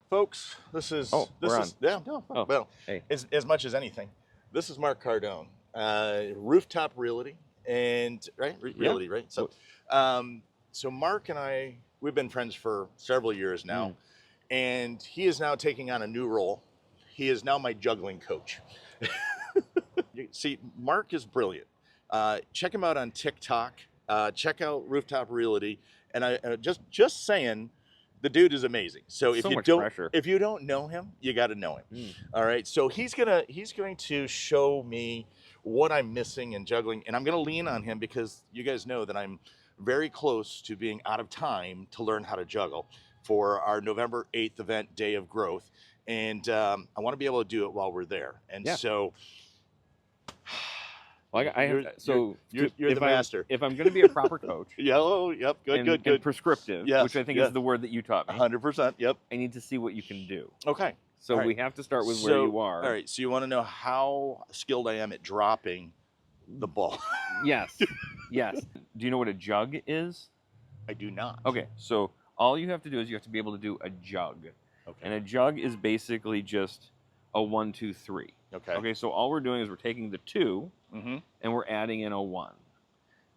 Folks, this is we're on. yeah, no, Oh, well, hey. as much as anything, this is Mark Cardone, Rooftop Realty, and Realty, right? So Mark and I, we've been friends for several years now, and he is now taking on a new role. He is now my juggling coach. See, Mark is brilliant. Check him out on TikTok. Check out Rooftop Realty, and I just saying. The dude is amazing. So if you don't know him, you got to know him. All right. So he's going to show me what I'm missing in juggling, and I'm going to lean on him because you guys know that I'm very close to being out of time to learn how to juggle for our November 8th event, Day of Growth, and I want to be able to do it while we're there. And so. Well, you're the master. If I'm going to be a proper coach, good, and prescriptive, which I think is the word that you taught me. 100%. Yep. I need to see what you can do. Okay. So we have to start with where you are. All right. So you want to know how skilled I am at dropping the ball? Yes. Yes. Do you know what a jug is? I do not. Okay. So all you have to do is you have to be able to do a jug. Okay. And a jug is basically just a 1, 2, 3. Okay. Okay. So all we're doing is we're taking the 2 and we're adding in a 1.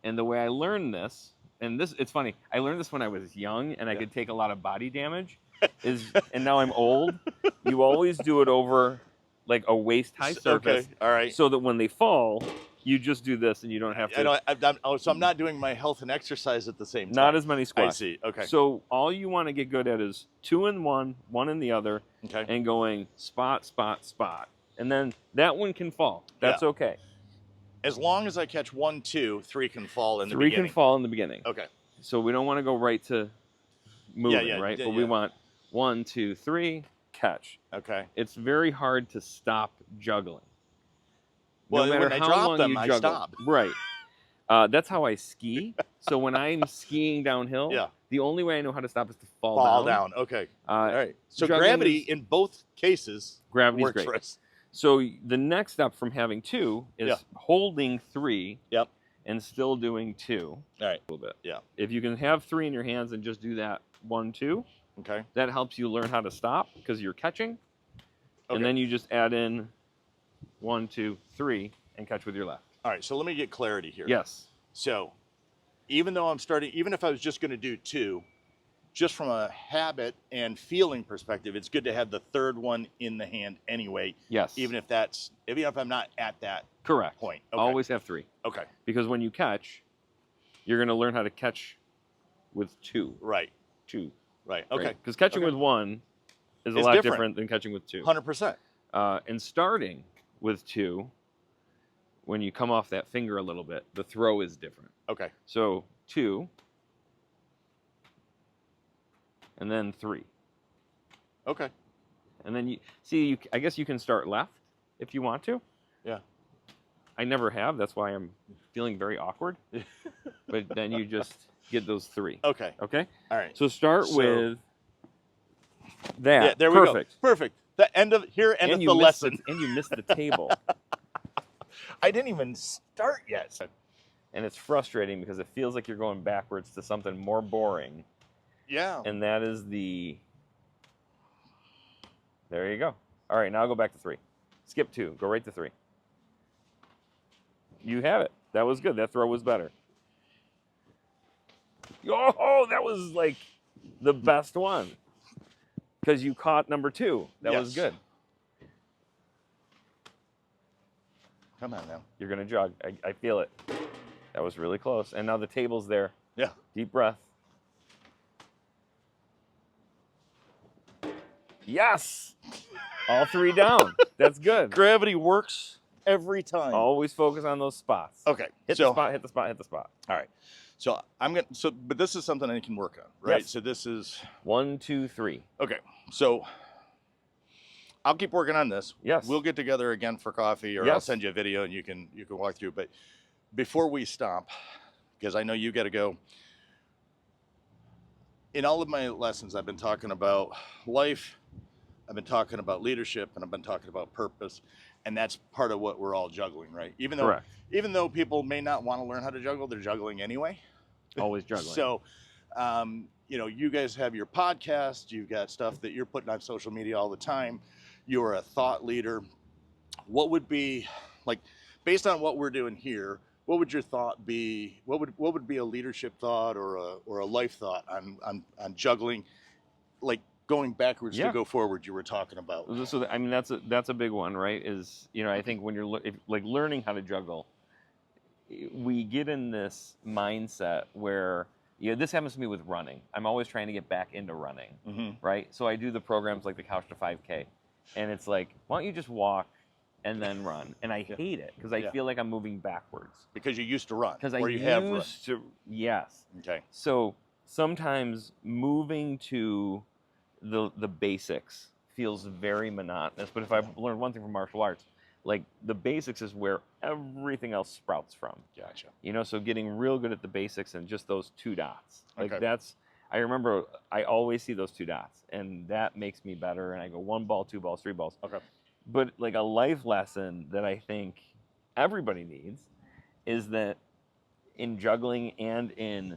And the way I learned this, and it's funny, I learned this when I was young and I could take a lot of body damage, and now I'm old. You always do it over like a waist-high surface. Okay. All right. So that when they fall, you just do this and you don't have to. So I'm not doing my health and exercise at the same time. Not as many squats. I see. Okay. So all you want to get good at is 2 in one, 1 in the other, and going spot, spot, spot. And then that one can fall. That's okay. As long as I catch 1, 2, 3 can fall in the 3 beginning. 3 can fall in the beginning. Okay. So we don't want to go right to moving, right? But we want 1, 2, 3, catch. Okay. It's very hard to stop juggling. Well, no matter when I how drop long them, you I juggle. stop. Right. That's how I ski. So when I'm skiing downhill, the only way I know how to stop is to fall down. Okay. All right. So juggling gravity in both cases works great. For us. So the next step from having 2 is holding 3 and still doing 2. All right. A little bit. Yeah. If you can have 3 in your hands and just do that 1, 2, that helps you learn how to stop because you're catching. And then you just add in 1, 2, 3 and catch with your left. All right. So let me get clarity here. Yes. So even if I was just going to do 2, just from a habit and feeling perspective, it's good to have the third one in the hand anyway. Yes. Even if I'm not at that point. Okay. Always have 3. Okay. Because when you catch, you're going to learn how to catch with 2. Right. 2. Right. Okay. Because catching with 1 is a lot different than catching with 2. 100%. And starting with 2, when you come off that finger a little bit, the throw is different. Okay. So 2. And then 3. Okay. And then I guess you can start left if you want to. Yeah. I never have. That's why I'm feeling very awkward. But then you just get those 3. Okay. Okay? All right. So start with that. Yeah, there we go. Perfect. The end of the lesson. And you missed the table. I didn't even start yet. And it's frustrating because it feels like you're going backwards to something more boring. Yeah. And that is there you go. All right, now go back to 3. Skip 2, go right to 3. You have it. That was good. That throw was better. Oh, that was like the best one. Because you caught number 2. That was good. Come on now. You're going to jog. I feel it. That was really close. And now the table's there. Yeah. Deep breath. Yes! All 3 down. That's good. Gravity works every time. Always focus on those spots. Okay. Hit the spot, hit the spot, hit the spot. All right. So but this is something I can work on, right? Yes. So this is 1, 2, 3. Okay. So I'll keep working on this. Yes. We'll get together again for coffee, or I'll send you a video and you can walk through. But before we stop, because I know you got to go, in all of my lessons, I've been talking about life, I've been talking about leadership, and I've been talking about purpose, and that's part of what we're all juggling, right? Even though people may not want to learn how to juggle, they're juggling anyway. Always juggling. So, you know, you guys have your podcast, you've got stuff that you're putting on social media all the time. You're a thought leader. What would be, like, based on what we're doing here, what would your thought be? What would be a leadership thought or a life thought on juggling, like going backwards to go forward? You were talking about. So I mean, that's a big one, right? Is, you know, I think when you're like learning how to juggle, we get in this mindset where, you know, this happens to me with running. I'm always trying to get back into running, right? So I do the programs like the Couch to 5K, and it's like, why don't you just walk and then run? And I hate it because I feel like I'm moving backwards. Because you used to run. Because I you have run. to, yes. Okay. So sometimes moving to the basics feels very monotonous. But if I've learned one thing from martial arts, like the basics is where everything else sprouts from. Gotcha. You know, so getting real good at the basics and just those 2 dots. Like Okay. that's, I remember I always see those 2 dots, and that makes me better. And I go 1 ball, 2 balls, 3 balls. Okay. But like a life lesson that I think everybody needs is that in juggling and in,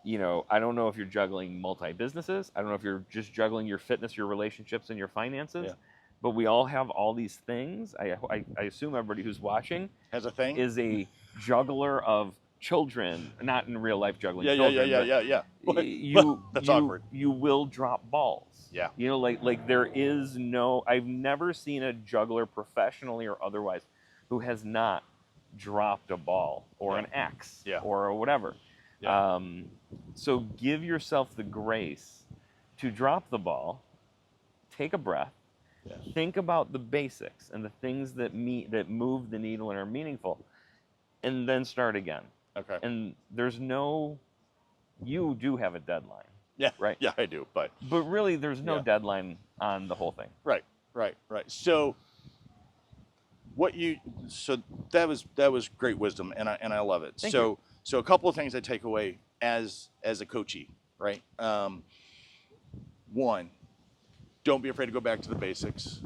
you know, I don't know if you're juggling multi-businesses. I don't know if you're just juggling your fitness, your relationships, and your finances. Yeah. But we all have all these things. I assume everybody who's watching Has a thing. is a juggler of children, not in real life juggling. Yeah. You, That's you, awkward. You will drop balls. Yeah. You know, like there is no. I've never seen a juggler professionally or otherwise who has not dropped a ball or an X or whatever. Yeah. So give yourself the grace to drop the ball, take a breath, think about the basics and the things that move the needle and are meaningful, and then start again. Okay. And you do have a deadline. Yeah. Right. Yeah, I do. But really, there's no deadline on the whole thing. Right. So that was great wisdom, and I love it. Thank you. So a couple of things I take away as a coachee, right? One, don't be afraid to go back to the basics.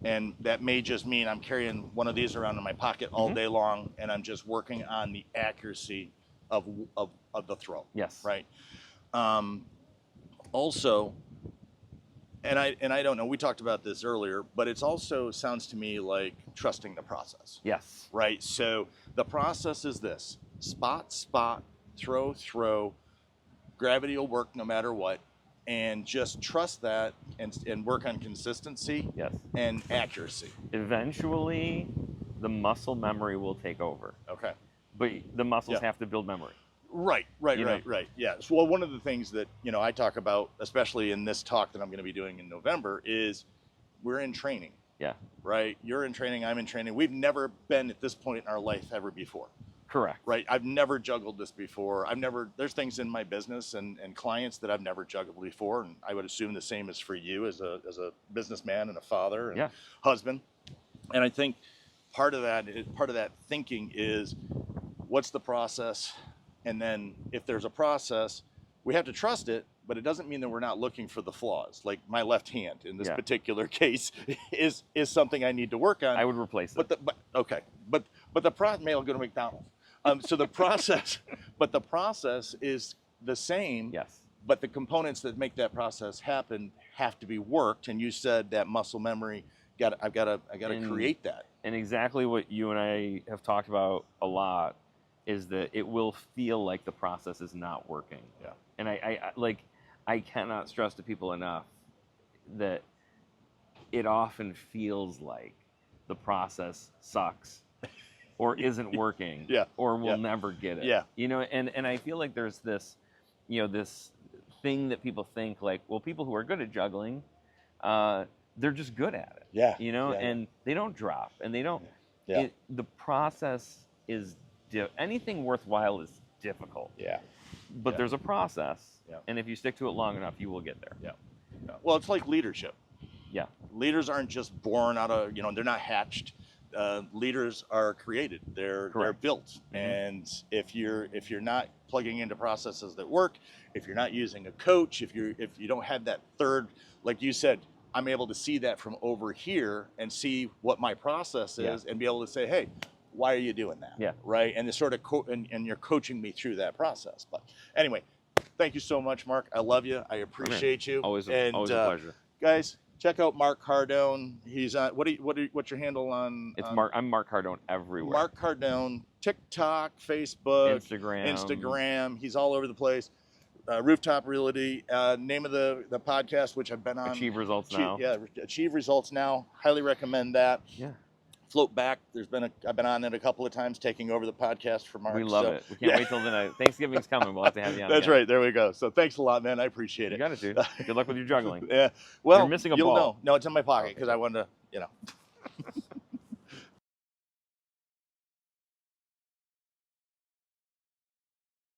And that may just mean I'm carrying one of these around in my pocket all day long, and I'm just working on the accuracy of the throw. Yes. Right. Also, and I don't know, we talked about this earlier, but it's also sounds to me like trusting the process. Yes. Right. So the process is this: spot, throw. Gravity will work no matter what. And just trust that and work on consistency and accuracy. Eventually, the muscle memory will take over. Okay. But the muscles have to build memory. Right. Yeah. So, well, one of the things that, you know, I talk about, especially in this talk that I'm going to be doing in November, is we're in training. Yeah. Right. You're in training. I'm in training. We've never been at this point in our life ever before. Correct. Right. I've never juggled this before. There's things in my business and clients that I've never juggled before. And I would assume the same is for you as a businessman and a father and husband. And I think part of that thinking is, what's the process? And then if there's a process, we have to trust it, but it doesn't mean that we're not looking for the flaws. Like my left hand in this particular case is something I need to work on. I would replace it. But the process, may I'll go to McDonald's. So the process, but the process is the same. Yes. But the components that make that process happen have to be worked. And you said that muscle memory. I've got to create that. And exactly what you and I have talked about a lot is that it will feel like the process is not working. Yeah. And I cannot stress to people enough that it often feels like the process sucks or isn't working or we'll never get it. Yeah. You know, and I feel like there's this, you know, this thing that people think like, well, people who are good at juggling, they're just good at it. Yeah. You know, and they don't drop and they don't. Yeah. The process is anything worthwhile is difficult. Yeah. But there's a process, and if you stick to it long enough, you will get there. Yeah. Well, it's like leadership. Yeah. Leaders aren't just born out of, you know, they're not hatched. Leaders are created. They're built. Mm-hmm. And if you're not plugging into processes that work, if you're not using a coach, if you don't have that third, like you said, I'm able to see that from over here and see what my process is and be able to say, hey, why are you doing that? Yeah. Right. And the sort of and you're coaching me through that process. But anyway, thank you so much, Mark. I love you. I appreciate you. Always a pleasure. Guys, check out Mark Cardone. He's on. What's your handle on? It's Mark. I'm Mark Cardone everywhere. Mark Cardone, TikTok, Facebook, Instagram. He's all over the place. Rooftop Realty. Name of the podcast, which I've been on. Achieve Results Now. Yeah, Achieve Results Now. Highly recommend that. Yeah. Float Back. I've been on it a couple of times, taking over the podcast for Mark. We love it. We can't wait till the night. Thanksgiving's coming. We'll have to have you on. That's again. right. There we go. So thanks a lot, man. I appreciate it. You got it, dude. Good luck with your juggling. Yeah. Well, you're missing a you'll ball. know. No, it's in my pocket because I wanted to,